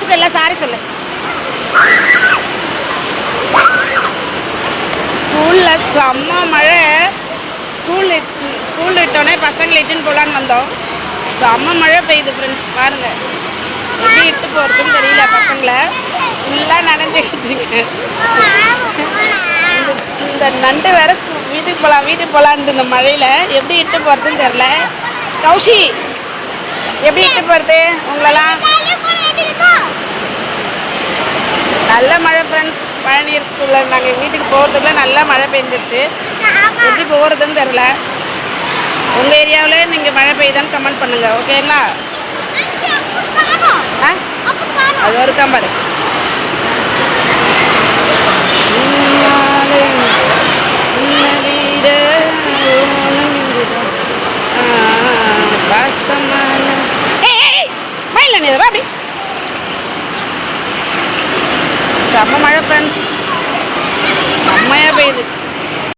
வச்சுட்டு இல்லை சாரி சொல்லு. ஸ்கூலில் செம்ம மழை. ஸ்கூல் விட்டோடனே பசங்களை இட்டுன்னு போகலான்னு வந்தோம். செம்ம மழை பெய்யுது ஃப்ரெண்ட்ஸ். பாருங்கள் எப்படி இட்டு போகிறதுன்னு தெரியல. பசங்களை ஃபுல்லாக நனைஞ்சிக்கிச்சுங்க. இந்த நண்டு வேற வீட்டுக்கு போகலான்ட்டு இந்த மழையில் எப்படி இட்டு போகிறதுன்னு தெரில. கௌஷி எப்படி இட்டு போகிறது உங்களெல்லாம்? நல்ல மழை ஃப்ரெண்ட்ஸ். பழனியர் ஸ்கூலில் நாங்கள் வீட்டுக்கு போகிறதுக்குள்ள நல்லா மழை பெஞ்சிருச்சு. எப்படி போகிறதுன்னு தெரில. உங்கள் ஏரியாவில் நீங்கள் மழை பெய்யுதான்னு கமெண்ட் பண்ணுங்கள். ஓகேங்களா? அது ஒரு கம்பர் மயில நீ அப்படி செம்ம மழை ஃப்ரெண்ட்ஸ்.